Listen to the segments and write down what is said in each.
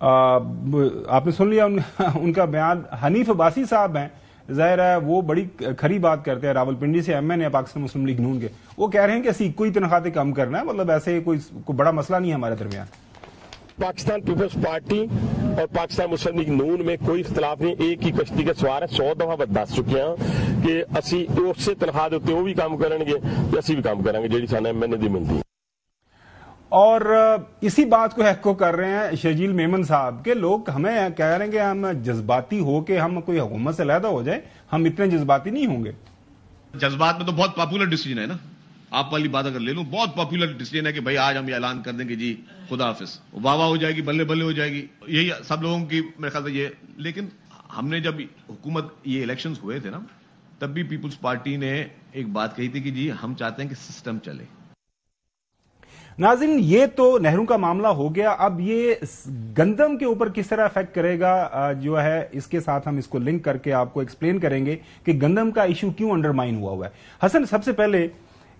آپ نے سن لیا ان کا بیان. حنیف عباسی صاحب ہیں, ظاہر ہے وہ بڑی کھری بات کرتے ہیں, راولپنڈی سے ایم این اے پاکستان مسلم لیگ نون کے. وہ کہہ رہے ہیں کہ اسی کوئی تنخواہ کم کرنا ہے, مطلب ایسے کوئی بڑا مسئلہ نہیں ہے ہمارے درمیان. پاکستان پیپلز پارٹی اور پاکستان مسلم لیگ نون میں کوئی اختلاف نہیں, ایک ہی کشتی کا سوار ہے. 100 دفعہ دس چکے ہیں کہ اسی اس سے تنخواہ دیتے وہ بھی کام کریں گے, اسی بھی کام کریں گے جیڑی سانہ ایم این اے دی ملتی. اور اسی بات کو ایکو کر رہے ہیں شجیل میمن صاحب کہ لوگ ہمیں کہہ رہے ہیں کہ ہم جذباتی ہو کے ہم کوئی حکومت سے علیحدہ ہو جائیں, ہم اتنے جذباتی نہیں ہوں گے. جذبات میں تو بہت پاپولر ڈیسیجن ہے نا, آپ والی بات اگر لے لوں, بہت پاپولر ڈیسیجن ہے کہ بھائی آج ہم یہ اعلان کر دیں کہ جی خدا حافظ, واہ واہ ہو جائے گی, بلے بلے ہو جائے گی, یہی سب لوگوں کی میرے خیال سے یہ. لیکن ہم نے جب حکومت یہ الیکشنز ہوئے تھے نا, تب بھی پیپلز پارٹی نے ایک بات کہی تھی کہ جی ہم چاہتے ہیں کہ سسٹم چلے. ناظرین, یہ تو نہروں کا معاملہ ہو گیا. اب یہ گندم کے اوپر کس طرح افیکٹ کرے گا جو ہے, اس کے ساتھ ہم اس کو لنک کر کے آپ کو ایکسپلین کریں گے کہ گندم کا ایشو کیوں انڈرمائن ہوا ہے. حسن, سب سے پہلے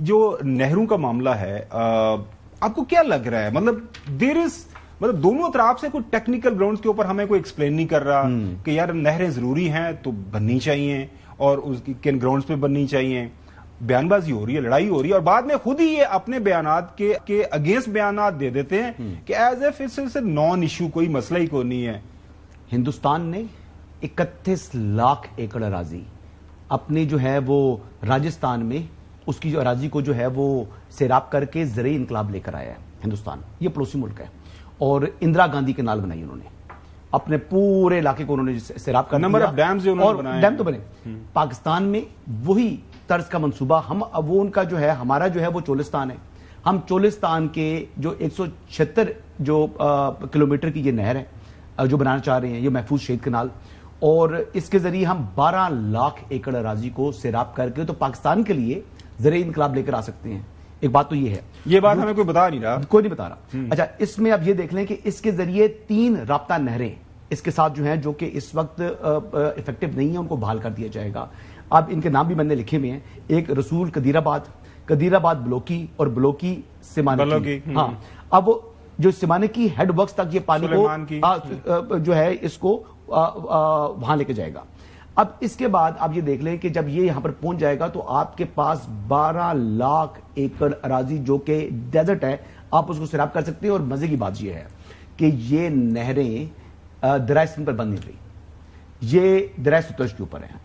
جو نہروں کا معاملہ ہے, آپ کو کیا لگ رہا ہے, مطلب دونوں طرف سے کوئی ٹیکنیکل گراؤنڈز کے اوپر ہمیں کوئی ایکسپلین نہیں کر رہا کہ یار نہریں ضروری ہیں تو بننی چاہیے اور اس کن گراؤنڈز پہ بننی چاہیے. بیان بازی ہو رہی ہے, لڑائی ہو رہی ہے, اور بعد میں خود ہی یہ اپنے بیانات کے اگینسٹ بیانات دے دیتے ہیں کہ as if it's non issue, کوئی مسئلہ ہی کوئی نہیں ہے. ہندوستان نے 31 لاکھ ایکڑ اراضی اپنی جو ہے وہ راجستھان میں اس کی جو اراضی کو جو ہے وہ سیراب کر کے زرعی انقلاب لے کر آیا ہے. ہندوستان یہ پڑوسی ملک ہے, اور اندرا گاندھی کینال بنائی انہوں نے, اپنے پورے علاقے کو انہوں نے سیراب کر نمبر آف ڈیمز اور ڈیم تو بنے. پاکستان میں وہی طرز کا منصوبہ, وہ ان کا جو ہے, ہمارا جو ہے وہ چولستان ہے. ہم چولستان کے جو 176 جو کلومیٹر کی یہ نہر ہے جو بنانا چاہ رہے ہیں, یہ محفوظ شہید کنال, اور اس کے ذریعے ہم 12 لاکھ ایکڑ اراضی کو سیراب کر کے تو پاکستان کے لیے زرعی انقلاب لے کر آ سکتے ہیں. ایک بات تو یہ ہے, یہ بات ہمیں کوئی بتا نہیں رہا, کوئی نہیں بتا رہا. اچھا, اس میں اب یہ دیکھ لیں کہ اس کے ذریعے 3 رابطہ نہریں اس کے ساتھ جو ہیں, جو کہ اس وقت افیکٹو نہیں ہیں, ان کو بحال کر دیا جائے گا. اب ان کے نام بھی میں نے لکھے ہوئے ہیں, ایک رسول قدیر آباد بلوکی اور بلوکی سمانکی. ہاں, اب جو سمانکی ہیڈ ورکس تک یہ پانی کو جو ہے اس کو وہاں لے کے جائے گا. اب اس کے بعد آپ یہ دیکھ لیں کہ جب یہ یہاں پر پہنچ جائے گا تو آپ کے پاس 12 لاکھ ایکڑ اراضی جو کہ ڈیزرٹ ہے, آپ اس کو سیراب کر سکتے ہیں. اور مزے کی بات یہ ہے کہ یہ نہریں دریائے سندھ پر بند نہیں رہی, یہ دریائے ستلج کے اوپر ہیں.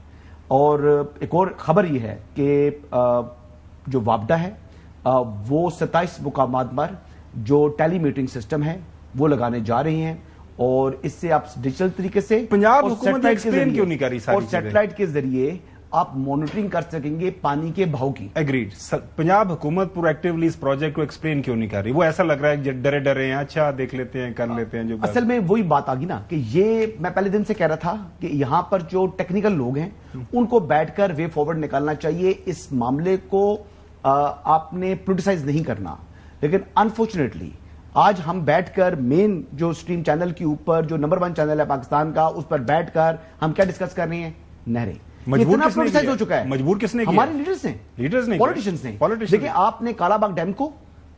اور ایک اور خبر یہ ہے کہ جو وابڈا ہے وہ 27 مقامات پر جو ٹیلی میٹنگ سسٹم ہے وہ لگانے جا رہی ہیں, اور اس سے آپ ڈیجیٹل طریقے سے پنجاب حکومت ایکسپلین کیوں نہیں کر رہی اور سیٹلائٹ کے ذریعے آپ مانیٹرنگ کر سکیں گے پانی کے بہاؤ کی. ایگریڈ. پنجاب حکومت پرو ایکٹیولی اس پروجیکٹ کو ایکسپلین کیوں نہیں کر رہی؟ وہ ایسا لگ رہا ہے کہ ڈرے ڈرے ہیں, اچھا دیکھ لیتے ہیں, کر لیتے ہیں. جو اصل میں وہی بات آ گئی نا کہ یہ میں پہلے دن سے کہہ رہا تھا کہ یہاں پر جو ٹیکنیکل لوگ ہیں ان کو بیٹھ کر وے فارورڈ نکالنا چاہیے. اس معاملے کو آپ نے پولیٹیسائز نہیں کرنا, لیکن انفارچونیٹلی آج ہم بیٹھ کر مین جو اسٹریم چینل کے اوپر جو نمبر 1 چینل ہے پاکستان کا, اس پر بیٹھ کر ہم کیا ڈسکس کر رہے ہیں؟ نہریں. مجبور کس نے ہو چکا ہے, مجبور کس نے کیا؟ ہمارے لیڈرز نے, پولیٹیشنز نے. دیکھیں, آپ نے کالا باغ ڈیم کو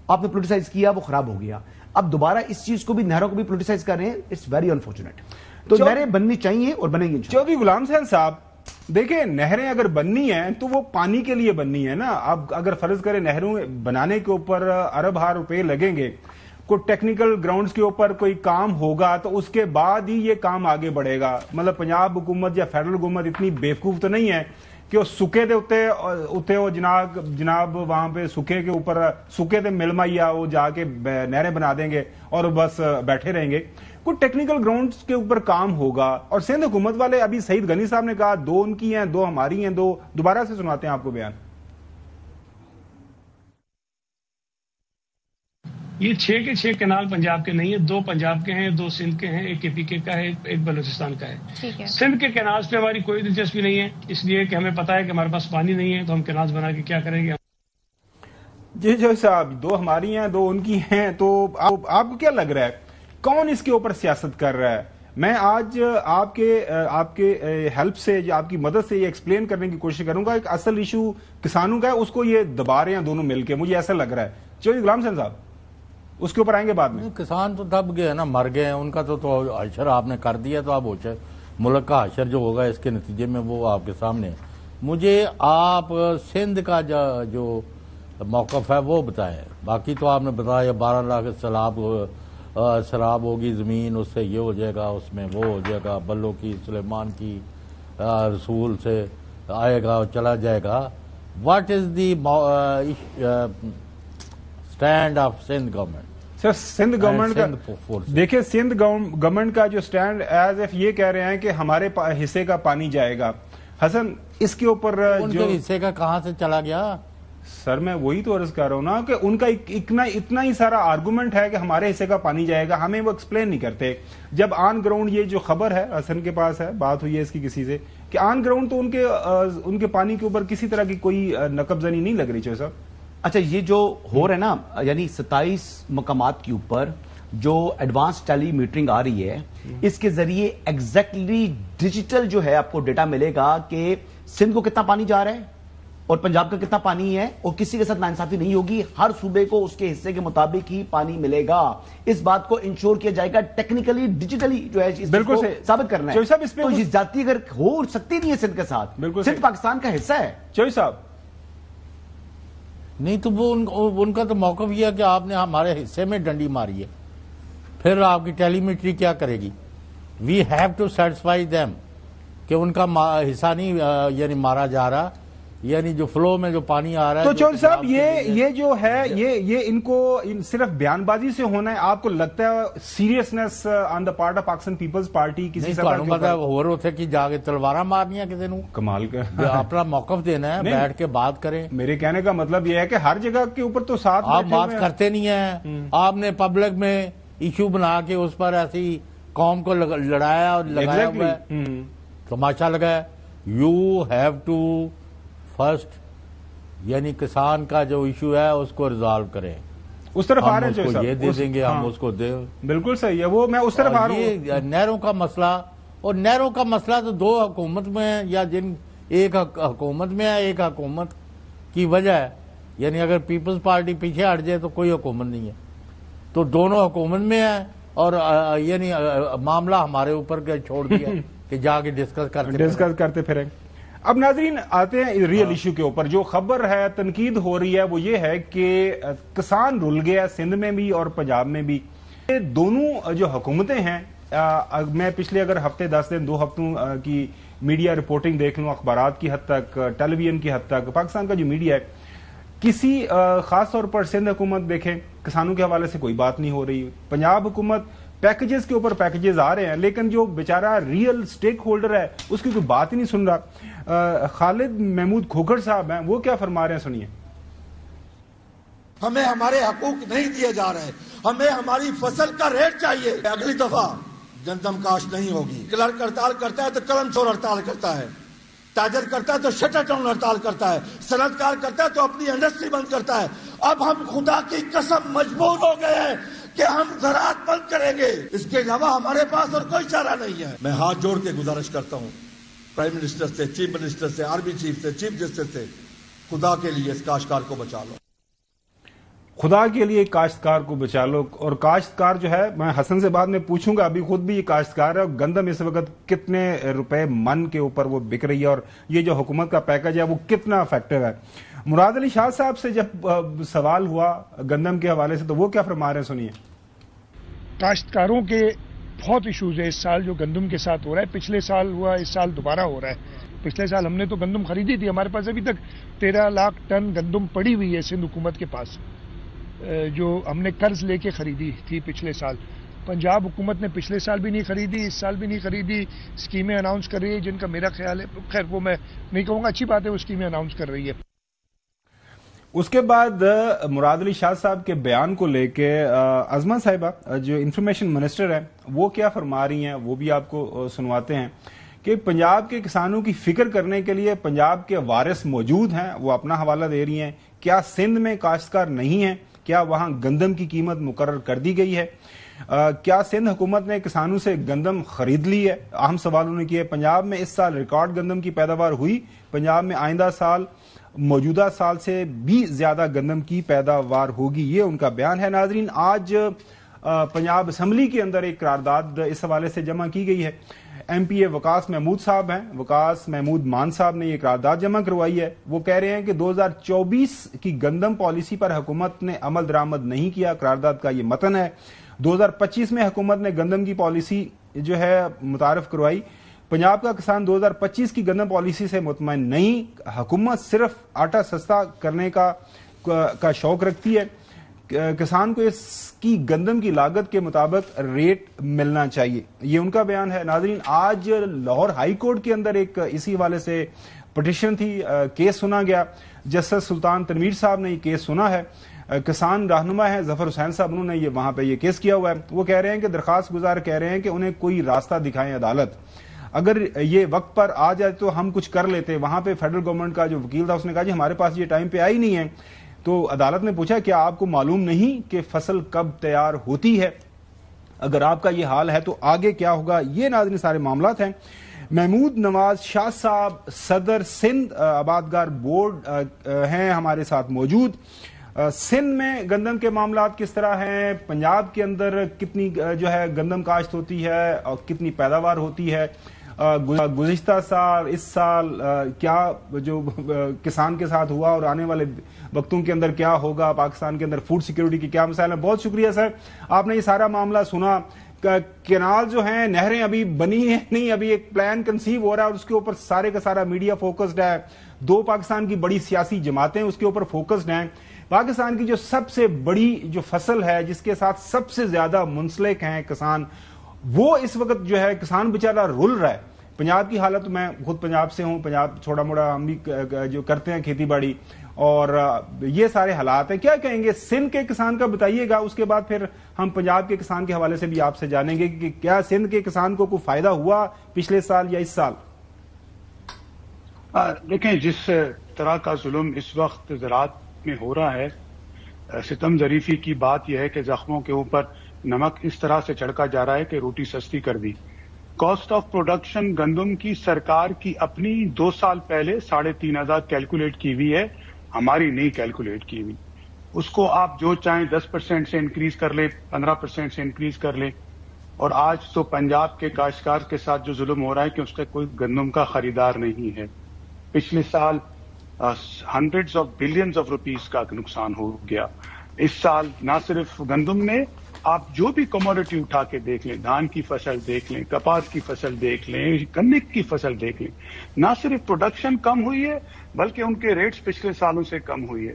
آپ نے پولیٹیسائز کیا, وہ خراب ہو گیا. اب دوبارہ اس چیز کو بھی, نہروں کو بھی پولیٹیسائز کر رہے ہیں. It's very unfortunate. تو نہریں بننی چاہیے اور بنیں گی. چودھری غلام حسین صاحب, دیکھیں نہریں اگر بننی ہیں تو وہ پانی کے لیے بننی ہے نا. اب اگر فرض کریں نہروں بنانے کے اوپر ارب ہار روپے لگیں گے, کوئی ٹیکنیکل گراؤنڈز کے اوپر کوئی کام ہوگا تو اس کے بعد ہی یہ کام آگے بڑھے گا. مطلب پنجاب حکومت یا فیڈرل حکومت اتنی بیوقوف تو نہیں ہے کہ وہ سکے دے اتے وہ جناب وہاں پہ سکے کے اوپر سکے دے ملما یا وہ جا کے نہریں بنا دیں گے اور بس بیٹھے رہیں گے. کوئی ٹیکنیکل گراؤنڈز کے اوپر کام ہوگا. اور سندھ حکومت والے, ابھی سعید غنی صاحب نے کہا 2 ان کی ہیں 2 ہماری ہیں, 2 دوبارہ سے سناتے ہیں آپ کو بیان. یہ 6 کے 6 کینال پنجاب کے نہیں ہیں, 2 پنجاب کے ہیں, 2 سندھ کے ہیں, 1 KPK کا ہے, 1 بلوچستان کا ہے. سندھ کے کینالز پہ ہماری کوئی دلچسپی نہیں ہے, اس لیے کہ ہمیں پتا ہے کہ ہمارے پاس پانی نہیں ہے, تو ہم کینالز بنا کے کیا کریں گے. جی صاحب, 2 ہماری ہیں 2 ان کی ہیں, تو آپ کو کیا لگ رہا ہے کون اس کے اوپر سیاست کر رہا ہے؟ میں آج آپ کے ہیلپ سے یا آپ کی مدد سے یہ ایکسپلین کرنے کی کوشش کروں گا. ایک اصل ایشو کسانوں کا ہے, اس کو یہ دبا رہے ہیں دونوں مل کے, مجھے ایسا لگ رہا ہے. چودھری غلام حسین صاحب, اس کے اوپر آئیں گے بعد میں. کسان تو دب گئے نا, مر گئے ہیں, ان کا تو حشر آپ نے کر دیا, تو اب ملک کا حشر جو ہوگا اس کے نتیجے میں وہ آپ کے سامنے. مجھے آپ سندھ کا جو موقف ہے وہ بتائیں. باقی تو آپ نے بتایا 12 لاکھ سراب ہوگی زمین, اس سے یہ ہو جائے گا, اس میں وہ ہو جائے گا, بلو کی سلیمان کی رسول سے آئے گا اور چلا جائے گا. What is the stand of Sindh government? Sir Sindh government کا دیکھیں, سندھ گورنمنٹ کا جو اسٹینڈ ایز ایف یہ کہہ رہے ہیں کہ ہمارے حصے کا پانی جائے گا. حسن اس کے اوپر ان کے حصے کا کہاں سے چلا گیا؟ سر میں وہی تو عرض کر رہا ہوں نا کہ ان کا اتنا ہی سارا آرگومنٹ ہے کہ ہمارے حصے کا پانی جائے گا, ہمیں وہ ایکسپلین نہیں کرتے. جب آن گراؤنڈ یہ جو خبر ہے, حسن کے پاس ہے, بات ہوئی ہے اس کی کسی سے, کہ آن گراؤنڈ تو ان کے پانی کے اوپر کسی طرح کی کوئی نقب زنی نہیں لگ رہی چوہے صاحب. اچھا, یہ جو ہو رہا ہے نا, یعنی 27 مقامات کے اوپر جو ایڈوانس ٹیلی میٹرنگ آ رہی ہے, اس کے ذریعے ایگزیکٹلی ڈیجیٹل جو ہے آپ کو ڈیٹا ملے گا کہ سندھ کو کتنا پانی جا رہا ہے اور پنجاب کا کتنا پانی ہے, اور کسی کے ساتھ ناانصافی نہیں ہوگی. ہر صوبے کو اس کے حصے کے مطابق ہی پانی ملے گا. اس بات کو انشور کیا جائے گا ٹیکنیکلی, ڈیجیٹلی جو ہے بالکل ثابت کرنا ہے. تو یہ ذاتی اگر ہو سکتی نہیں ہے سندھ کے ساتھ, سندھ پاکستان کا حصہ ہے. چوہے صاحب نہیں تو وہ ان کا تو موقف یہ ہے کہ آپ نے ہمارے حصے میں ڈنڈی ماری ہے, پھر آپ کی ٹیلی میٹری کیا کرے گی؟ We have to satisfy them کہ ان کا حصہ نہیں یعنی مارا جا رہا, یعنی جو فلو میں جو پانی آ رہا ہے. تو چوہے صاحب یہ جو ہے یہ ان کو صرف بیان بازی سے ہونا ہے. آپ کو لگتا ہے seriousness on the part of Pakistan Peoples Party کسی ہوتے کہ جا کے تلوار مارنی کسی نو کمال کا اپنا موقف دینا ہے, بیٹھ کے بات کریں. میرے کہنے کا مطلب یہ ہے کہ ہر جگہ کے اوپر تو ساتھ آپ بات کرتے نہیں ہیں. آپ نے پبلک میں ایشو بنا کے اس پر ایسی قوم کو لڑایا اور لگایا ہوا ہے, تماشا لگا ہے. یو ہیو ٹو فرسٹ یعنی کسان کا جو ایشو ہے اس کو ریزالو کریں. اس طرف آ رہے ہیں ہم یہ دے دیں گے, ہم اس کو دیں. بالکل صحیح ہے, وہ میں اس طرف آ رہا ہوں. یہ نہروں کا مسئلہ, اور نہروں کا مسئلہ تو 2 حکومت میں ہے, یا ایک حکومت میں ہے, ایک حکومت کی وجہ ہے. یعنی اگر پیپلز پارٹی پیچھے ہٹ جائے تو کوئی حکومت نہیں ہے, تو دونوں حکومت میں ہے, اور یعنی معاملہ ہمارے اوپر چھوڑ دیا کہ جا کے ڈسکس کرتے پھریں. اب ناظرین آتے ہیں ریئل ایشو کے اوپر. جو خبر ہے, تنقید ہو رہی ہے, وہ یہ ہے کہ کسان رل گیا سندھ میں بھی اور پنجاب میں بھی. یہ دونوں جو حکومتیں ہیں, میں پچھلے اگر ہفتے 10 دن 2 ہفتوں کی میڈیا رپورٹنگ دیکھ لوں, اخبارات کی حد تک, ٹیلی ویژن کی حد تک, پاکستان کا جو میڈیا ہے, کسی خاص طور پر سندھ حکومت دیکھیں کسانوں کے حوالے سے کوئی بات نہیں ہو رہی. پنجاب حکومت پیکجز کے اوپر پیکجز آ رہے ہیں, لیکن جو بیچارہ ریئل سٹیک ہولڈر ہے اس کی کوئی بات ہی نہیں سن رہا. خالد محمود کھوکھر صاحب ہیں, وہ کیا فرما رہے ہیں, سنیے. ہمیں ہمارے حقوق نہیں دیے جا رہے, ہمیں ہماری فصل کا ریٹ چاہیے. اگلی دفعہ گندم کاشت نہیں ہوگی. کلرک ہڑتال کرتا ہے تو قلم چور ہڑتال کرتا ہے, تاجر کرتا ہے تو شٹر ٹاؤن ہڑتال کرتا ہے, صنعت کار کرتا ہے تو اپنی انڈسٹری بند کرتا ہے. اب ہم خدا کی قسم مجبور ہو گئے ہیں کہ ہم زراعت بند کریں گے. اس کے علاوہ ہمارے پاس اور کوئی چارہ نہیں ہے. میں ہاتھ جوڑ کے گزارش کرتا ہوں پرائم منسٹر سے, چیف منسٹر سے, آرمی چیف سے, چیف جسٹس سے, خدا کے لیے اس کاشتکار کو بچا لو. خدا کے لیے کاشتکار کو بچا لو. اور کاشتکار جو ہے, میں حسن سے بعد میں پوچھوں گا, ابھی خود بھی یہ کاشتکار ہے, اور گندم اس وقت کتنے روپے من کے اوپر وہ بک رہی ہے, اور یہ جو حکومت کا پیکج ہے وہ کتنا افیکٹو ہے. مراد علی شاہ صاحب سے جب سوال ہوا گندم کے حوالے سے, تو وہ کیا فرما رہے ہیں, سنیے. کاشتکاروں کے بہت ایشوز ہے اس سال جو گندم کے ساتھ ہو رہا ہے. پچھلے سال ہوا, اس سال دوبارہ ہو رہا ہے. پچھلے سال ہم نے تو گندم خریدی تھی, ہمارے پاس ابھی تک 13 لاکھ ٹن گندم پڑی ہوئی ہے سندھ حکومت کے پاس, جو ہم نے قرض لے کے خریدی تھی پچھلے سال. پنجاب حکومت نے پچھلے سال بھی نہیں خریدی, اس سال بھی نہیں خریدی. اسکیمیں اناؤنس کر رہی ہے جن کا میرا خیال ہے, خیر وہ میں نہیں کہوں گا, اچھی بات ہے وہ اسکیمیں اناؤنس کر رہی ہے. اس کے بعد مراد علی شاہ صاحب کے بیان کو لے کے عظمہ صاحبہ جو انفارمیشن منسٹر ہیں, وہ کیا فرما رہی ہیں, وہ بھی آپ کو سنواتے ہیں کہ پنجاب کے کسانوں کی فکر کرنے کے لیے پنجاب کے وارث موجود ہیں. وہ اپنا حوالہ دے رہی ہیں. کیا سندھ میں کاشتکار نہیں ہیں؟ کیا وہاں گندم کی قیمت مقرر کر دی گئی ہے؟ کیا سندھ حکومت نے کسانوں سے گندم خرید لی ہے؟ اہم سوال انہوں نے کیے. پنجاب میں اس سال ریکارڈ گندم کی پیداوار ہوئی. پنجاب میں آئندہ سال موجودہ سال سے بھی زیادہ گندم کی پیداوار ہوگی، یہ ان کا بیان ہے. ناظرین، آج پنجاب اسمبلی کے اندر ایک قرارداد اس حوالے سے جمع کی گئی ہے. ایم پی اے وقاص محمود صاحب ہیں، وقاص محمود مان صاحب نے یہ قرارداد جمع کروائی ہے. وہ کہہ رہے ہیں کہ 2024 کی گندم پالیسی پر حکومت نے عمل درآمد نہیں کیا. قرارداد کا یہ متن ہے. 2025 میں حکومت نے گندم کی پالیسی جو ہے متعارف کروائی. پنجاب کا کسان 2025 کی گندم پالیسی سے مطمئن نہیں. حکومت صرف آٹا سستا کرنے کا شوق رکھتی ہے. کسان کو اس کی گندم کی لاگت کے مطابق ریٹ ملنا چاہیے، یہ ان کا بیان ہے. ناظرین، آج لاہور ہائی کورٹ کے اندر ایک اسی حوالے سے پٹیشن تھی، کیس سنا گیا. جسٹس سلطان تنویر صاحب نے یہ کیس سنا ہے. کسان رہنما ہیں ظفر حسین صاحب، انہوں نے وہاں پہ یہ کیس کیا ہوا ہے. وہ کہہ رہے ہیں کہ درخواست گزار کہہ رہے ہیں کہ انہیں کوئی راستہ دکھائیں عدالت. اگر یہ وقت پر آ جائے تو ہم کچھ کر لیتے. وہاں پہ فیڈرل گورنمنٹ کا جو وکیل تھا اس نے کہا جی ہمارے پاس یہ ٹائم پہ آئی نہیں ہے. تو عدالت نے پوچھا کیا آپ کو معلوم نہیں کہ فصل کب تیار ہوتی ہے؟ اگر آپ کا یہ حال ہے تو آگے کیا ہوگا؟ یہ ناظرین سارے معاملات ہیں. محمود نواز شاہ صاحب صدر سندھ آبادگار بورڈ ہیں ہمارے ساتھ موجود. سندھ میں گندم کے معاملات کس طرح ہیں؟ پنجاب کے اندر کتنی جو ہے گندم کاشت ہوتی ہے اور کتنی پیداوار ہوتی ہے؟ گزشتہ سال اس سال کیا جو کسان کے ساتھ ہوا اور آنے والے وقتوں کے اندر کیا ہوگا؟ پاکستان کے اندر فوڈ سیکیورٹی کی کیا مسائل ہیں؟ بہت شکریہ سر، آپ نے یہ سارا معاملہ سنا. کینال جو ہیں، نہریں ابھی بنی ہیں نہیں، ابھی ایک پلان کنسیو ہو رہا ہے اور اس کے اوپر سارے کا سارا میڈیا فوکسڈ ہے. 2 پاکستان کی بڑی سیاسی جماعتیں اس کے اوپر فوکسڈ ہیں. پاکستان کی جو سب سے بڑی جو فصل ہے جس کے ساتھ سب سے زیادہ منسلک ہیں کسان، وہ اس وقت جو ہے کسان بیچارہ رل رہا ہے. پنجاب کی حالت، میں خود پنجاب سے ہوں، پنجاب چھوٹا موٹا ہم بھی جو کرتے ہیں کھیتی باڑی، اور یہ سارے حالات ہیں. کیا کہیں گے سندھ کے کسان کا بتائیے گا، اس کے بعد پھر ہم پنجاب کے کسان کے حوالے سے بھی آپ سے جانیں گے کہ کیا سندھ کے کسان کو کوئی فائدہ ہوا پچھلے سال یا اس سال؟ دیکھیں، جس طرح کا ظلم اس وقت زراعت میں ہو رہا ہے، ستم ظریفی کی بات یہ ہے کہ زخموں کے اوپر نمک اس طرح سے چھڑکا جا رہا ہے کہ روٹی سستی کر دی. کاسٹ آف پروڈکشن گندم کی سرکار کی اپنی 2 سال پہلے 3,500 کیلکولیٹ کی ہوئی ہے، ہماری نہیں کیلکولیٹ کی ہوئی. اس کو آپ جو چاہیں 10% سے انکریز کر لیں، 15% سے انکریز کر لیں. اور آج تو پنجاب کے کاشتکار کے ساتھ جو ظلم ہو رہا ہے کہ اس کا کوئی گندم کا خریدار نہیں ہے. پچھلے سال hundreds of billions of rupees کا نقصان ہو گیا. اس سال نہ صرف گندم میں، آپ جو بھی کموڈٹی اٹھا کے دیکھ لیں، دھان کی فصل دیکھ لیں، کپاس کی فصل دیکھ لیں، گنے کی فصل دیکھ لیں، نہ صرف پروڈکشن کم ہوئی ہے بلکہ ان کے ریٹس پچھلے سالوں سے کم ہوئے.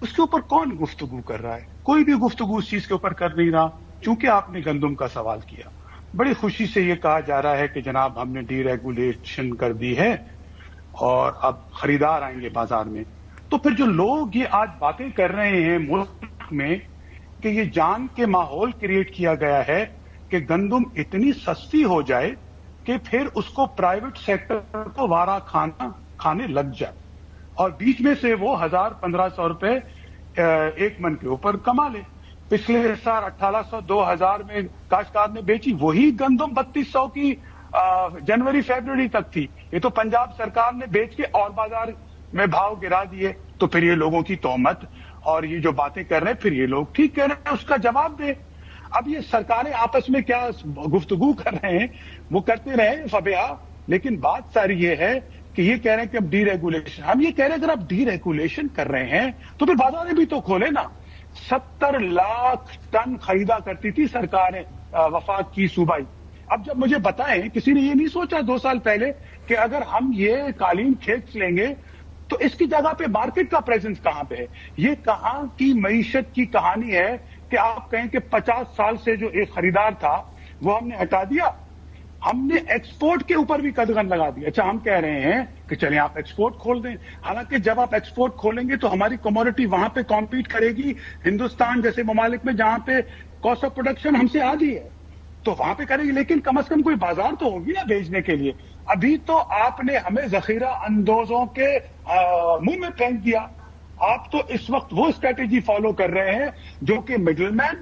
اس کے اوپر کون گفتگو کر رہا ہے؟ کوئی بھی گفتگو اس چیز کے اوپر کر نہیں رہا. چونکہ آپ نے گندم کا سوال کیا، بڑی خوشی سے یہ کہا جا رہا ہے کہ جناب ہم نے ڈی ریگولیشن کر دی ہے اور اب خریدار آئیں گے بازار میں. تو پھر جو لوگ یہ آج باتیں کر رہے ہیں ملک میں کہ یہ جان کے ماحول کریٹ کیا گیا ہے کہ گندم اتنی سستی ہو جائے کہ پھر اس کو پرائیویٹ سیکٹر کو وارا کھانے لگ جائے اور بیچ میں سے وہ 1,000-1,500 روپے ایک من کے اوپر کما لے. پچھلے سال 1,800-2,000 میں کاشتکار نے بیچی وہی گندم 3,200 کی جنوری-فیبرری تک تھی. یہ تو پنجاب سرکار نے بیچ کے اور بازار میں بھاؤ گرا دیے. تو پھر یہ لوگوں کی تہمت اور یہ جو باتیں کر رہے ہیں پھر یہ لوگ ٹھیک کہہ رہے ہیں، اس کا جواب دے. اب یہ سرکاریں آپس میں کیا گفتگو کر رہے ہیں وہ کرتے رہے فبیہ، لیکن بات ساری یہ ہے کہ یہ کہہ رہے ہیں کہ اب ڈی ریگولیشن. ہم یہ کہہ رہے ہیں اگر آپ ڈی ریگولیشن کر رہے ہیں تو پھر بازاریں بھی تو کھولے نا. 70 لاکھ ٹن خریدا کرتی تھی سرکاریں وفاق کی صوبائی. اب جب مجھے بتائیں، کسی نے یہ نہیں سوچا 2 سال پہلے کہ اگر ہم یہ قالین کھینچ لیں گے تو اس کی جگہ پہ مارکیٹ کا پریزنس کہاں پہ ہے؟ یہ کہاں کی معیشت کی کہانی ہے کہ آپ کہیں کہ 50 سال سے جو ایک خریدار تھا وہ ہم نے ہٹا دیا. ہم نے ایکسپورٹ کے اوپر بھی قدغن لگا دیا. اچھا، ہم کہہ رہے ہیں کہ چلیں آپ ایکسپورٹ کھول دیں، حالانکہ جب آپ ایکسپورٹ کھولیں گے تو ہماری کموڈٹی وہاں پہ کمپیٹ کرے گی ہندوستان جیسے ممالک میں جہاں پہ کاسٹ آف پروڈکشن ہم سے آدھی ہے، تو وہاں پہ کرے گی. لیکن کم از کم کوئی بازار تو ہوگی نا بیچنے کے لیے. ابھی تو آپ نے ہمیں ذخیرہ اندوزوں کے منہ میں پھینک دیا. آپ تو اس وقت وہ اسٹریٹجی فالو کر رہے ہیں جو کہ مڈل مین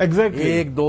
Exactly. 1 2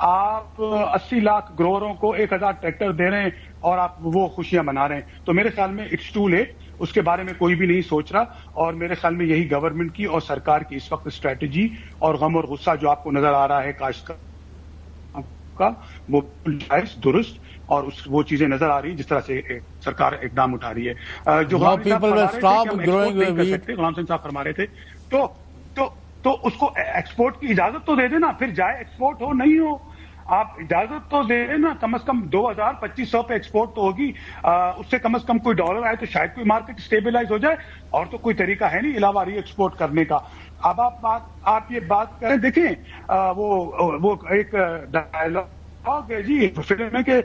آپ 80 لاکھ گرووروں کو 1000 ٹریکٹر دے رہے ہیں اور آپ وہ خوشیاں منا رہے ہیں. تو میرے خیال میں اٹس ٹو لیٹ. اس کے بارے میں کوئی بھی نہیں سوچ رہا, اور میرے خیال میں یہی گورنمنٹ کی اور سرکار کی اس وقت اسٹریٹجی اور غم اور غصہ جو آپ کو نظر آ رہا ہے کاشتکار کا, وہ جائز درست اور وہ چیزیں نظر آ رہی ہیں جس طرح سے سرکار اقدام اٹھا رہی ہے. جو غلام حسین صاحب فرما رہے تھے تو اس کو ایکسپورٹ کی اجازت تو دے دینا, پھر جائے ایکسپورٹ ہو نہیں ہو, آپ اجازت تو دے رہے نا, کم از کم 2000-2500 پہ ایکسپورٹ تو ہوگی, اس سے کم از کم کوئی ڈالر آئے تو شاید کوئی مارکیٹ اسٹیبلائز ہو جائے, اور تو کوئی طریقہ ہے نہیں علاوہ ری ایکسپورٹ کرنے کا. اب آپ یہ بات کریں, دیکھیں وہ ایک ڈائلاگ ہے جی فلم میں کہ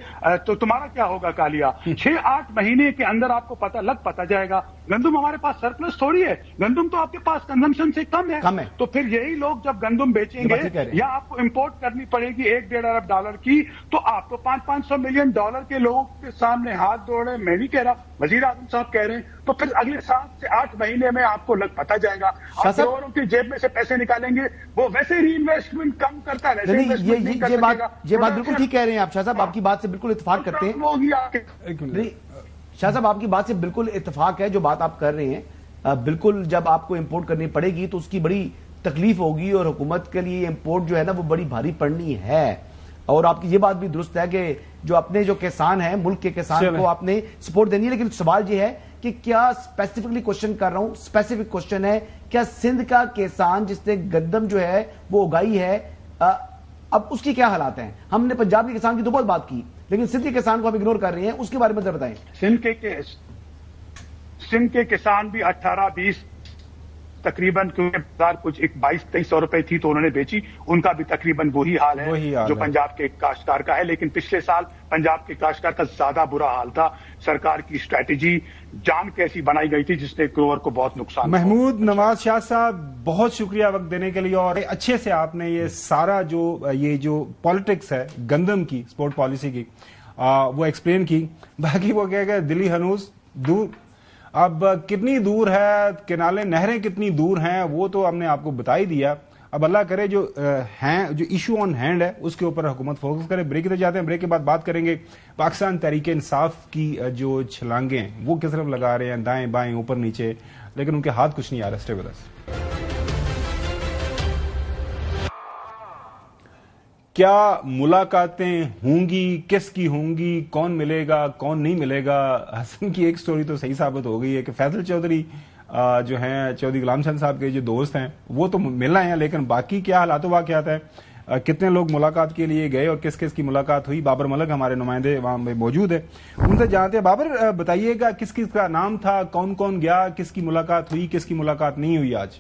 تو تمہارا کیا ہوگا کالیا, 6-8 مہینے کے اندر آپ کو پتا جائے گا. گندم ہمارے پاس سرپلس تھوڑی ہے, گندم تو آپ کے پاس کنزمپشن سے کم ہے. تو پھر یہی لوگ جب گندم بیچیں گے یا آپ کو امپورٹ کرنی پڑے گی $1-1.5 ارب ڈالر کی, تو آپ تو $500 ملین کے لوگوں کے سامنے ہاتھ جوڑ رہے ہیں. میں نہیں کہہ رہا, وزیر اعظم صاحب کہہ رہے ہیں. تو پھر اگلے 7 سے 8 مہینے میں آپ کو پتا جائے گا. آپ گرووروں کی جیب میں سے پیسے نکالیں گے, وہ ویسے ری انویسٹمنٹ کم کرتا ہے, ویسے انویسٹمنٹ نہیں کر سکے گا. یہ بات بالکل ٹھیک کہہ رہے ہیں آپ شاہ صاحب, آپ کی بات سے بالکل اتفاق کرتے ہیں. شاہ صاحب آپ کی بات سے بالکل اتفاق ہے جو بات آپ کر رہے ہیں. بالکل جب آپ کو امپورٹ کرنی پڑے گی تو اس کی بڑی تکلیف ہوگی, اور حکومت کے لیے امپورٹ جو ہے نا وہ بڑی بھاری پڑنی ہے. اور آپ کی یہ بات بھی درست ہے کہ جو اپنے جو کسان ہیں, ملک کے کسان کو آپ نے سپورٹ دینی ہے. لیکن سوال یہ ہے کہ کیا اسپیسیفکلی کوشچن کر رہا ہوں, اسپیسیفک کوشچن ہے, کیا سندھ کا کسان جس نے گندم جو ہے وہ اگائی ہے, اب اس کی کیا حالات ہیں؟ ہم نے پنجاب کے کسان کی تو بہت بات کی, لیکن سندھ کے کسان کو ہم اگنور کر رہے ہیں, اس کے بارے میں ذرا بتائیں. سندھ کے کسان بھی 18-20 تقریباً کچھ 2200-2300 روپے تھی تو انہوں نے بیچی, ان کا بھی تقریباً وہی حال ہے جو پنجاب کے کاشتکار کا ہے. لیکن پچھلے سال پنجاب کے کاشتکار کا زیادہ برا حال تھا. سرکار کی اسٹریٹجی جان کیسی بنائی گئی تھی جس نے گروور کو بہت نقصان. محمود نواز شاہ صاحب, بہت شکریہ وقت دینے کے لیے, اور اچھے سے آپ نے یہ سارا جو پالیٹکس ہے گندم کی, سپورٹ پالیسی کی, وہ ایکسپلین کی. باقی وہ کہہ گئے دلی ہنوز دور, اب کتنی دور ہے کنالیں, نہریں کتنی دور ہیں, وہ تو ہم نے آپ کو بتا ہی دیا. اب اللہ کرے جو ایشو آن ہینڈ ہے اس کے اوپر حکومت فوکس کرے. بریک پہ جاتے ہیں, بریک کے بعد بات کریں گے پاکستان تحریک انصاف کی جو چھلانگیں ہیں وہ کس طرف لگا رہے ہیں, دائیں بائیں اوپر نیچے, لیکن ان کے ہاتھ کچھ نہیں آ رہا. Stay with us. کیا ملاقاتیں ہوں گی, کس کی ہوں گی, کون ملے گا کون نہیں ملے گا؟ حسن کی ایک سٹوری تو صحیح ثابت ہو گئی ہے کہ فیصل چودھری جو ہیں, چودھری غلام چند صاحب کے جو دوست ہیں وہ تو ملنا ہیں, لیکن باقی کیا حالات و واقعات ہیں, کتنے لوگ ملاقات کے لیے گئے اور کس کس کی ملاقات ہوئی؟ بابر ملک ہمارے نمائندے وہاں پہ موجود ہیں, ان سے جانتے ہیں. بابر بتائیے گا کس کس کا نام تھا, کون کون گیا, کس کی ملاقات ہوئی, کس کی ملاقات نہیں ہوئی آج؟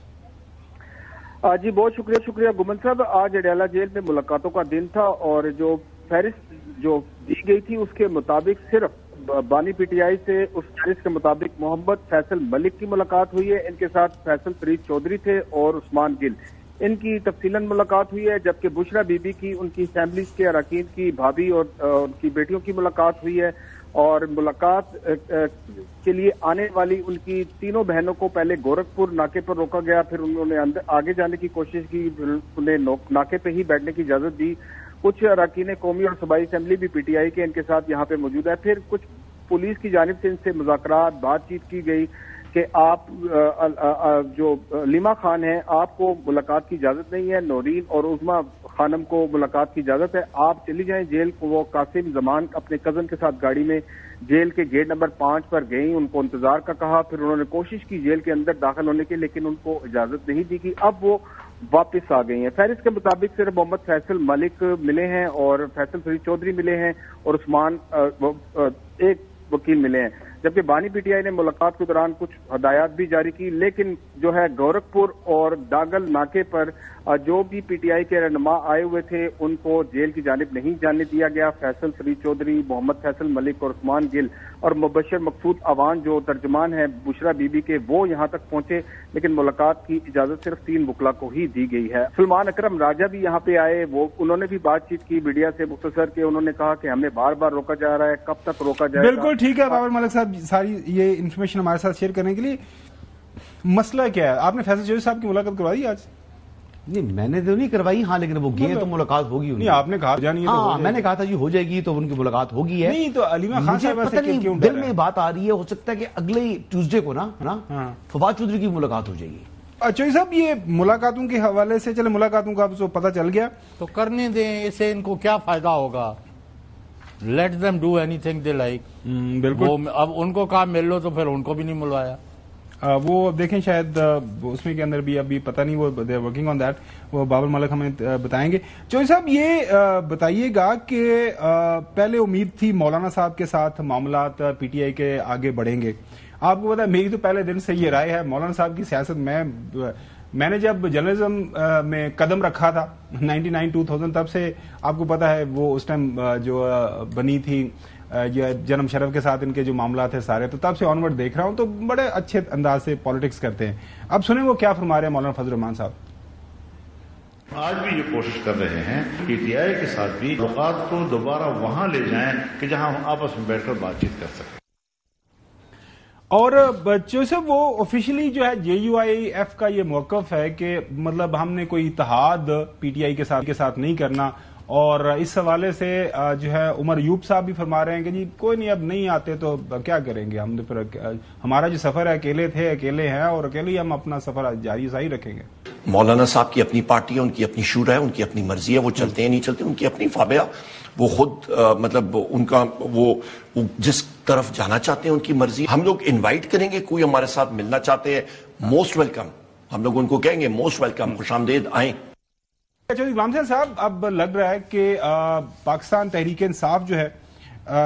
جی بہت شکریہ گمن صاحب. آج اڈیالہ جیل میں ملاقاتوں کا دن تھا, اور جو فہرست جو دی گئی تھی اس کے مطابق صرف بانی پی ٹی آئی سے اس فہرست کے مطابق محمد فیصل ملک کی ملاقات ہوئی ہے. ان کے ساتھ فیصل فرید چودھری تھے اور عثمان گل, ان کی تفصیلاً ملاقات ہوئی ہے. جبکہ بشرا بی بی کی, ان کی فیملیز کے اراکین کی بھابھی اور ان کی بیٹیوں کی ملاقات ہوئی ہے. اور ملاقات کے لیے آنے والی ان کی تینوں بہنوں کو پہلے گورکھپور ناکے پر روکا گیا, پھر انہوں نے آگے جانے کی کوشش کی, انہیں ناکے پہ ہی بیٹھنے کی اجازت دی. کچھ اراکین قومی اور صوبائی اسمبلی بھی پی ٹی آئی کے ان کے ساتھ یہاں پہ موجود ہے. پھر کچھ پولیس کی جانب سے ان سے مذاکرات بات چیت کی گئی کہ آپ جو لیما خان ہیں آپ کو ملاقات کی اجازت نہیں ہے, نورین اور عظما خانم کو ملاقات کی اجازت ہے, آپ چلی جائیں جیل. وہ قاسم زمان اپنے کزن کے ساتھ گاڑی میں جیل کے گیٹ نمبر 5 پر گئیں, ان کو انتظار کا کہا, پھر انہوں نے کوشش کی جیل کے اندر داخل ہونے کی, لیکن ان کو اجازت نہیں دی گئی. اب وہ واپس آ گئی ہیں. فہرست کے مطابق صرف محمد فیصل ملک ملے ہیں اور فیصل فرید چودھری ملے ہیں اور عثمان ایک وکیل ملے ہیں. جبکہ بانی پی ٹی آئی نے ملاقات کے دوران کچھ ہدایات بھی جاری کی, لیکن جو ہے گورکھپور اور داگل ناکے پر جو بھی پی ٹی آئی کے رہنما آئے ہوئے تھے ان کو جیل کی جانب نہیں جانے دیا گیا. فیصل فرید چودھری, محمد فیصل ملک اور عثمان گل اور مبشر مقصود اوان جو ترجمان ہیں بشرا بی بی کے, وہ یہاں تک پہنچے, لیکن ملاقات کی اجازت صرف 3 وکلا کو ہی دی گئی ہے. سلمان اکرم راجہ بھی یہاں پہ آئے, انہوں نے بھی بات چیت کی میڈیا سے مختصر کے, انہوں نے کہا کہ ہمیں بار بار روکا جا رہا ہے, کب تک روکا جائے گا. بالکل ٹھیک ہے بابر ملک صاحب, ساری یہ انفارمیشن ہمارے ساتھ شیئر کرنے کے لیے. مسئلہ کیا ہے, آپ نے فیصل چودھری صاحب کی ملاقات کروا دی آج؟ نہیں میں نے تو نہیں کروائی، ہاں لیکن وہ گئے تو ملاقات ہوگی نہیں، آپ نے کہا جانی ہے، ہاں میں نے کہا تھا جی ہو جائے گی، تو ان کی ملاقات ہوگی ہے. نہیں تو علیمہ خان صاحب پتہ نہیں دل میں بات آ رہی ہے، ہو سکتا ہے کہ اگلے ٹیوزڈے کو نا فواد چودھری کی ملاقات ہو جائے گی. چوہدری صاحب یہ ملاقاتوں کے حوالے سے، چلے ملاقاتوں کا تو پتہ چل گیا تو کرنے دیں، اس سے ان کو کیا فائدہ ہوگا. Let them do anything they like. بالکل. اب ان کو کہا مل لو تو پھر ان کو بھی نہیں ملوایا. وہ دیکھیں شاید اس میں کے اندر بھی ابھی پتہ نہیں، وہ they are working on that, وہ بابر ملک ہمیں بتائیں گے. چوہدری صاحب یہ بتائیے گا کہ پہلے امید تھی مولانا صاحب کے ساتھ معاملات پی ٹی آئی کے آگے بڑھیں گے. آپ کو پتا ہے میری تو پہلے دن سے یہ رائے ہے، مولانا صاحب کی سیاست میں نے جب جرنلزم میں قدم رکھا تھا 99-2000 تب سے آپ کو پتا ہے وہ اس ٹائم جو بنی تھی جنم شرف کے ساتھ ان کے جو معاملات تھے سارے، تو تب سے آنورڈ دیکھ رہا ہوں تو بڑے اچھے انداز سے پالیٹکس کرتے ہیں. اب سنیں وہ کیا فرما رہے ہیں مولانا فضل الرحمان صاحب. آج بھی یہ کوشش کر رہے ہیں پی ٹی آئی کے ساتھ بھی تعلقات کو دوبارہ وہاں لے جائیں کہ جہاں ہم آپس میں بیٹھ کر بات چیت کر سکیں. اور بچوں سے وہ آفیشلی جو ہے جے یو آئی ایف کا یہ موقف ہے کہ مطلب ہم نے کوئی اتحاد پی ٹی آئی کے ساتھ نہیں کرنا، اور اس حوالے سے جو ہے عمر ایوب صاحب بھی فرما رہے ہیں کہ جی کوئی نہیں، اب نہیں آتے تو کیا کریں گے ہم، پھر ہمارا جو سفر ہے اکیلے ہیں اور اکیلے ہی ہم اپنا سفر جاری ساری رکھیں گے. مولانا صاحب کی اپنی پارٹی ہے، ان کی اپنی شورا ہے، ان کی اپنی مرضی ہے، وہ چلتے ہیں نہیں چلتے، ان کی اپنی فابیا، وہ خود مطلب ان کا وہ جس طرف جانا چاہتے ہیں ان کی مرضی. ہم لوگ انوائٹ کریں گے، کوئی ہمارے ساتھ ملنا چاہتے ہیں موسٹ ویلکم، ہم لوگ ان کو کہیں گے موسٹ ویلکم، خوش آمدید، آئیں. چودھری غلام حسین صاحب اب لگ رہا ہے کہ پاکستان تحریک انصاف جو ہے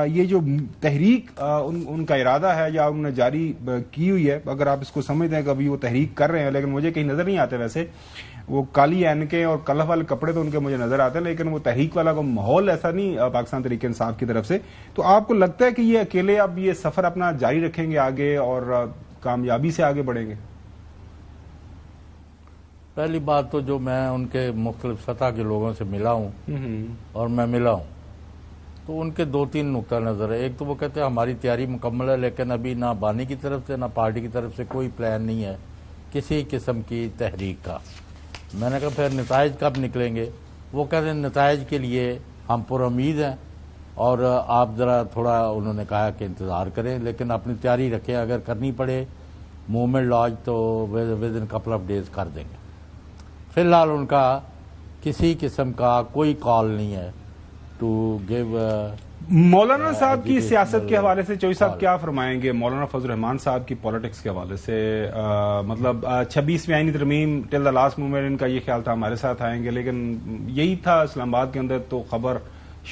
یہ جو تحریک ان کا ارادہ ہے یا انہوں نے جاری کی ہوئی ہے، اگر آپ اس کو سمجھتے ہیں کہ ابھی وہ تحریک کر رہے ہیں، لیکن مجھے کہیں نظر نہیں آتے، ویسے وہ کالی اینکیں اور کلف والے کپڑے تو ان کے مجھے نظر آتے ہیں، لیکن وہ تحریک والا کوئی ماحول ایسا نہیں پاکستان تحریک انصاف کی طرف سے. تو آپ کو لگتا ہے کہ یہ اکیلے اب یہ سفر اپنا جاری رکھیں گے آگے اور کامیابی سے آگے بڑھیں گے؟ پہلی بات تو جو میں ان کے مختلف سطح کے لوگوں سے ملا ہوں اور میں ملا ہوں تو ان کے 2-3 نقطہ نظر ہے. ایک تو وہ کہتے ہیں ہماری تیاری مکمل ہے، لیکن ابھی نہ بانی کی طرف سے نہ پارٹی کی طرف سے کوئی پلان نہیں ہے کسی قسم کی تحریک کا. میں نے کہا پھر نتائج کب نکلیں گے؟ وہ کہتے ہیں نتائج کے لیے ہم پر امید ہیں اور آپ ذرا تھوڑا، انہوں نے کہا کہ انتظار کریں، لیکن اپنی تیاری رکھیں، اگر کرنی پڑے موومنٹ لاج تو within couple of days کر دیں گے. فی الحال ان کا کسی قسم کا کوئی کال نہیں ہے ٹو گیو. مولانا صاحب کی سیاست کے حوالے سے چوہدری صاحب کیا فرمائیں گے؟ مولانا فضل الرحمان صاحب کی پالیٹکس کے حوالے سے مطلب 26ویں آئینی ترمیم ٹل دا لاسٹ مومنٹ ان کا یہ خیال تھا ہمارے ساتھ آئیں گے، لیکن یہی تھا اسلام آباد کے اندر تو خبر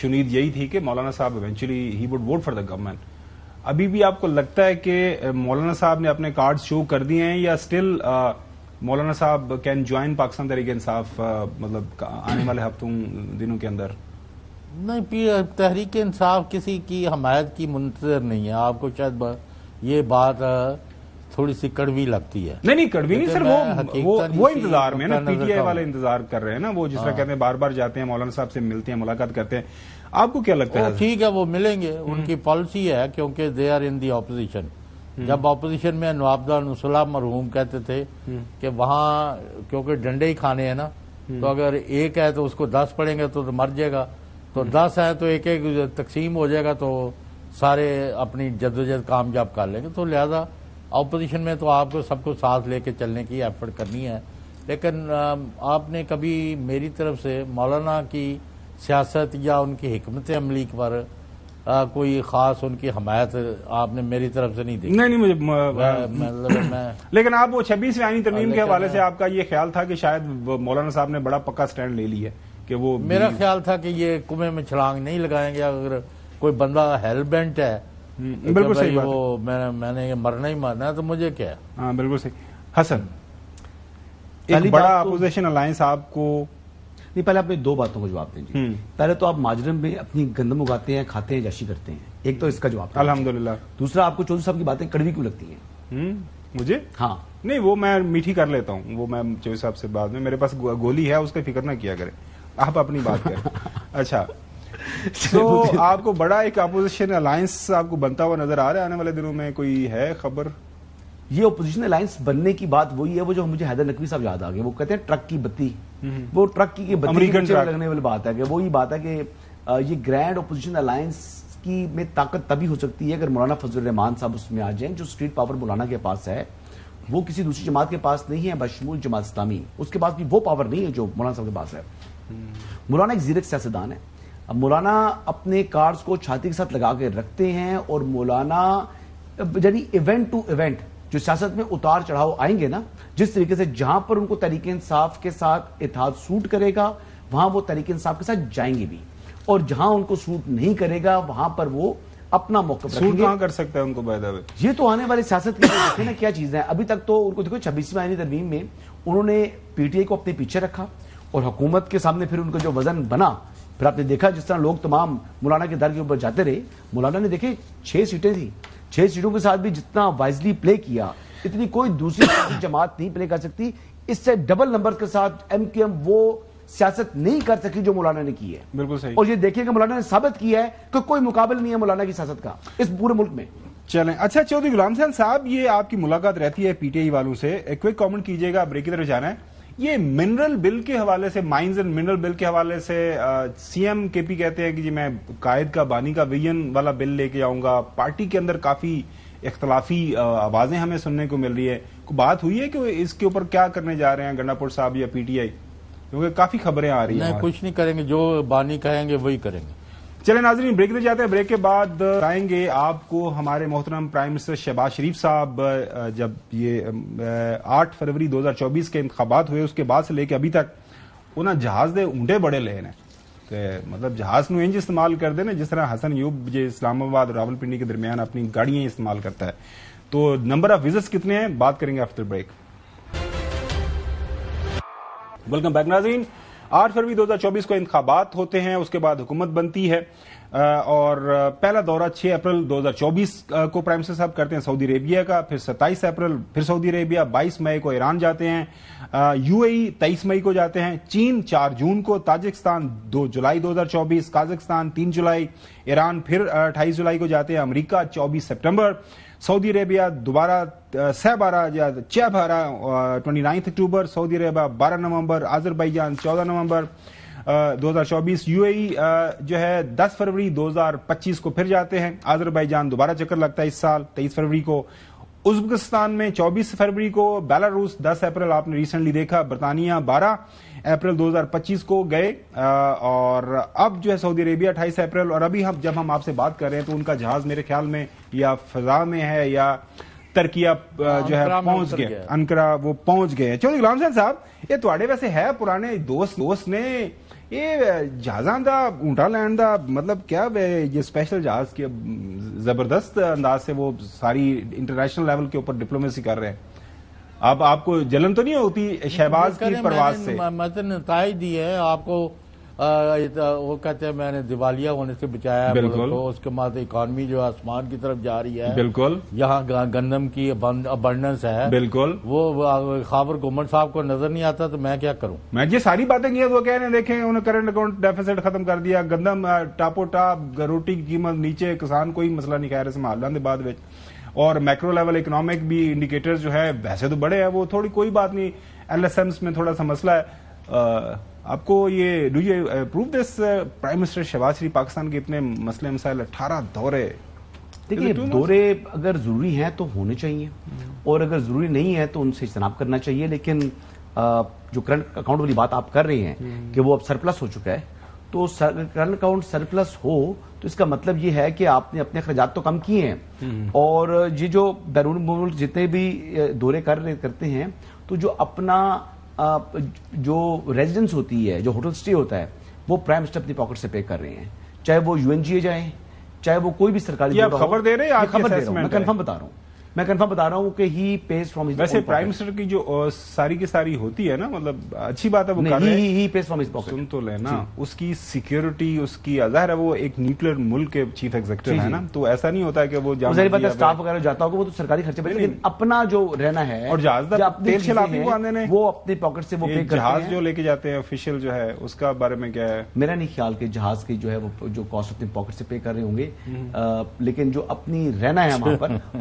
شنید یہی تھی کہ مولانا صاحب eventually he would vote for the government. ابھی بھی آپ کو لگتا ہے کہ مولانا صاحب نے اپنے کارڈ شو کر دیے ہیں یا اسٹل مولانا صاحب کین جوائن پاکستان تحریک انصاف مطلب آنے والے ہفتوں دنوں کے اندر؟ نہیں، تحریک انصاف کسی کی حمایت کی منتظر نہیں ہے. آپ کو شاید یہ بات تھوڑی سی کڑوی لگتی ہے. نہیں کڑوی نہیں سر، وہ انتظار میں نا پی ٹی آئی والے انتظار کر رہے ہیں نا، وہ جس طرح کہتے ہیں بار بار جاتے ہیں مولانا صاحب سے ملتے ہیں، ملاقات کرتے ہیں. آپ کو کیا لگتا ہے؟ ٹھیک ہے وہ ملیں گے، ان کی پالیسی ہے کیونکہ they are in the opposition. جب اپوزیشن میں نوابدہ نصلہ مرحوم کہتے تھے کہ وہاں کیونکہ ڈنڈے ہی کھانے ہیں نا، تو اگر ایک ہے تو اس کو 10 پڑیں گے تو مر جائے گا، تو 10 ہے تو ایک تقسیم ہو جائے گا تو سارے اپنی جدوجہد کامیاب کر لیں گے. تو لہذا اپوزیشن میں تو آپ کو سب کو ساتھ لے کے چلنے کی ایفرٹ کرنی ہے. لیکن آپ نے کبھی میری طرف سے مولانا کی سیاست یا ان کی حکمت عملی پر کوئی خاص ان کی حمایت آپ نے میری طرف سے نہیں دیکھی. نہیں مجھے لیکن آپ وہ 26ویں آئینی ترمیم کے حوالے سے آپ کا یہ خیال تھا کہ شاید مولانا صاحب نے بڑا پکا سٹینڈ لے لی ہے کہ وہ، میرا خیال تھا کہ یہ کنویں میں چھلانگ نہیں لگائیں گے. اگر کوئی بندہ ہیل بینٹ ہے بالکل صحیح بات، وہ میں نے مرنا ہی مرنا ہے تو مجھے کیا ہے. ہاں بالکل صحیح. حسن، ایک بڑا اپوزیشن الائنس آپ کو، نہیں پہلے آپ نے 2 باتوں کو جواب دیں جی. پہلے تو آپ ماجرم میں اپنی گندم اگاتے ہیں، کھاتے ہیں، جاشی کرتے ہیں، ایک تو اس کا جواب الحمدللہ. دوسرا آپ کو چودھری صاحب کی باتیں کڑوی کیوں لگتی ہیں؟ مجھے ہاں نہیں، وہ میں میٹھی کر لیتا ہوں، وہ میں چودھری صاحب سے بعد میں، میرے پاس گولی ہے، اس کی فکر نہ کیا کرے، آپ اپنی بات کریں. اچھا تو آپ کو بڑا ایک اپوزیشن الائنس آپ کو بنتا ہوا نظر آ رہا ہے آنے والے دنوں میں؟ کوئی ہے خبر؟ یہ اپوزیشن الائنس بننے کی بات وہی ہے وہ جو مجھے حیدر نقوی صاحب یاد آ گئے. وہ کہتے ہیں ٹرک کی بتی, وہ ٹرک کی بتی کے پیچھے لگنے والی بات ہے کہ وہی بات ہے کہ یہ گرینڈ اپوزیشن الائنس کی میں طاقت تبھی ہو سکتی ہے اگر مولانا فضل الرحمان صاحب اس میں آ جائیں. جو اسٹریٹ پاور مولانا کے پاس ہے وہ کسی دوسری جماعت کے پاس نہیں ہے بشمول جماعت اسلامی. اس کے پاس بھی وہ پاور نہیں ہے جو مولانا صاحب کے پاس ہے. مولانا ایک زیرک سیاستدان ہے. اب مولانا اپنے کارڈز کو چھاتی کے ساتھ لگا کے رکھتے ہیں اور مولانا یعنی ایونٹ ٹو ایونٹ جو سیاست میں اتار چڑھاؤ آئیں گے نا, جس طریقے سے جہاں پر ان کو تحریک انصاف کے ساتھ اتحاد سوٹ کرے گا وہاں وہ تحریک انصاف کے ساتھ جائیں گے بھی, اور جہاں ان کو سوٹ نہیں کرے گا وہاں پر وہ اپنا موقف رکھیں گے. سوٹ کہاں کر سکتا ہے ان کو بائی دا وے؟ یہ تو آنے والی سیاست کی دیکھیں نا کیا چیز ہے. ابھی تک تو ان کو دیکھو 26ویں آئینی ترمیم میں انہوں نے پی ٹی آئی کو اپنے پیچھے رکھا اور حکومت کے سامنے پھر ان کا جو وزن بنا, پھر آپ نے دیکھا جس طرح لوگ تمام مولانا کے در کے اوپر جاتے رہے. مولانا نے دیکھے 6 سیٹیں تھی, 6 سیٹوں کے ساتھ بھی جتنا وائزلی پلے کیا اتنی کوئی دوسری جماعت نہیں پلے کر سکتی. اس سے ڈبل نمبر کے ساتھ ایم کیو ایم وہ سیاست نہیں کر سکی جو مولانا نے کی ہے. بالکل صحیح. اور یہ دیکھیے کہ مولانا نے ثابت کیا ہے کہ کوئی مقابل نہیں ہے مولانا کی سیاست کا اس پورے ملک میں. چلیں اچھا, چودھری غلام حسین صاحب یہ آپ کی ملاقات رہتی ہے پی ٹی آئی والوں سے, ایک کوئک کامنٹ کیجئے گا, بریک کی طرف جانا ہے. یہ منرل بل کے حوالے سے, مائنز اینڈ منرل بل کے حوالے سے سی ایم کے پی کہتے ہیں کہ جی میں قائد کا بانی کا ویژن والا بل لے کے آؤں گا. پارٹی کے اندر کافی اختلافی آوازیں ہمیں سننے کو مل رہی ہے. کوئی بات ہوئی ہے کہ اس کے اوپر کیا کرنے جا رہے ہیں گنڈا پور صاحب یا پی ٹی آئی, کیونکہ کافی خبریں آ رہی ہیں؟ نہیں, کچھ نہیں کریں گے, جو بانی کہیں گے وہی کریں گے. چلیں ناظرین بریک دے جاتے ہیں. بریک کے بعد آئیں گے آپ کو ہمارے محترم پرائم منسٹر شہباز شریف صاحب جب یہ 8 فروری 2024 کے انتخابات ہوئے اس کے بعد سے لے کے ابھی تک انہاں جہاز دے اونٹے بڑے لے ہیں کہ مطلب جہاز نو انج استعمال کر دے نا جس طرح حسن ایوب جو اسلام آباد اور راول پنڈی کے درمیان اپنی گاڑیاں استعمال کرتا ہے. تو نمبر آف وزٹس کتنے ہیں بات کریں گے آفٹر بریک. ویلکم بیک ناظرین. 8 فروری 2024 کو انتخابات ہوتے ہیں, اس کے بعد حکومت بنتی ہے اور پہلا دورہ 6 اپریل 2024 کو پرائم منسٹر صاحب کرتے ہیں سعودی عربیہ کا, پھر 27 اپریل پھر سعودی عربیہ, 22 مئی کو ایران جاتے ہیں, یو اے ای 23 مئی کو جاتے ہیں, چین 4 جون کو, تاجکستان 2 جولائی 2024, قازقستان 3 جولائی, ایران پھر 28 جولائی کو جاتے ہیں, امریکہ 24 سپٹمبر, سعودی عربیہ دوبارہ 29 اکتوبر, سعودی عربیہ 12 نومبر, آذربائیجان 14 نومبر 2024, یو اے ای جو ہے 10 فروری 2025 کو پھر جاتے ہیں, آذربائیجان دوبارہ چکر لگتا ہے اس سال 23 فروری کو, ازبکستان میں 24 فروری کو, بیلاروس 10 اپریل آپ نے ریسنٹلی دیکھا, برطانیہ 12 اپریل 2025 کو گئے, اور اب جو ہے سعودی عربیہ 28 اپریل, اور ابھی جب ہم آپ سے بات کر رہے ہیں تو ان کا جہاز میرے خیال میں یا فضا میں ہے یا ترکیہ جو ہے پہنچ گئے, انقرہ وہ پہنچ گئے. چودھری غلام حسین صاحب یہ تواڈے ویسے ہے پرانے دوست نے یہ جہازاں دا اونٹا لینڈ دا مطلب کیا یہ اسپیشل جہاز کے زبردست انداز سے وہ ساری انٹرنیشنل لیول کے اوپر ڈپلومیسی کر رہے ہیں, اب آپ کو جلن تو نہیں ہوتی شہباز کی پرواز سے؟ میں نے نتائج دی ہے آپ کو, وہ کہتے ہیں میں نے دیوالیہ ہونے سے بچایا ملک کو, اس کے بعد اکانومی جو آسمان کی طرف جا رہی ہے, بالکل یہاں گندم کی ابنڈنس ہے, بالکل وہ خاور گومن صاحب کو نظر نہیں آتا تو میں کیا کروں؟ میں یہ ساری باتیں کی وہ کہہ رہے ہیں دیکھیں انہوں نے کرنٹ اکاؤنٹ ڈیفیسٹ ختم کر دیا, گندم ٹاپو ٹاپ, روٹی کی قیمت نیچے, کسان کوئی مسئلہ نہیں خیر سنبھال رہے بعد وچ, اور میکرو لیول اکنامک بھی انڈیکیٹرز جو ہے ویسے تو بڑے ہیں وہ تھوڑی کوئی بات نہیں, ایل ایس ایمز میں تھوڑا سا مسئلہ ہے. آپ کو یہ do you approve this prime minister Shehbaz Sharif Pakistan کے اتنے مسئلے مسائل 18 دورے؟ دیکھیے دورے اگر ضروری ہیں تو ہونے چاہیے اور اگر ضروری نہیں ہے تو ان سے اجتناب کرنا چاہیے, لیکن جو کرنٹ اکاؤنٹ والی بات آپ کر رہے ہیں کہ وہ اب سرپلس ہو چکا ہے, تو کرنٹ اکاؤنٹ سرپلس ہو تو اس کا مطلب یہ ہے کہ آپ نے اپنے اخراجات تو کم کیے ہیں, اور یہ جو بیرون ملک جتنے بھی دورے کرتے ہیں تو جو اپنا جو ریزیڈنس ہوتی ہے, جو ہوٹل سٹے ہوتا ہے, وہ پرائم منسٹر اپنی پاکٹ سے پے کر رہے ہیں, چاہے وہ یو این جی اے جائیں چاہے وہ کوئی بھی سرکاری خبر دے رہے ہیں, خبر دے رہا ہوں, میں کنفرم بتا رہا ہوں کہ ہی پیز فرام ہز. ویسے پرائم منسٹر کی جو ساری کی ساری ہوتی ہے نا, مطلب اچھی بات ہے وہ کر رہے ہیں, he pays from his pocket. سن تو لینا اس کی سیکیورٹی, اس کی ظاہر ہے وہ ایک نیوکلیر ملک کے چیف ایگزیکٹو ہے نا, تو ایسا نہیں ہوتا کہ وہ اسٹاف وغیرہ جاتا ہوگا وہ تو سرکاری خرچے پہ, لیکن اپنا جو رہنا ہے اور جہاز تیل شلافی کو آنے نے وہ اپنی پاکٹ سے وہ پے کرتے ہیں. جہاز جو لے کے جاتے ہیں آفیشیل جو ہے اس کا بارے میں کیا ہے؟ میرا نہیں خیال کہ جہاز کی جو ہے وہ جو کاسٹ اپنی پاکٹ سے پے کر رہے ہوں گے, لیکن جو اپنی رہنا ہے وہاں پر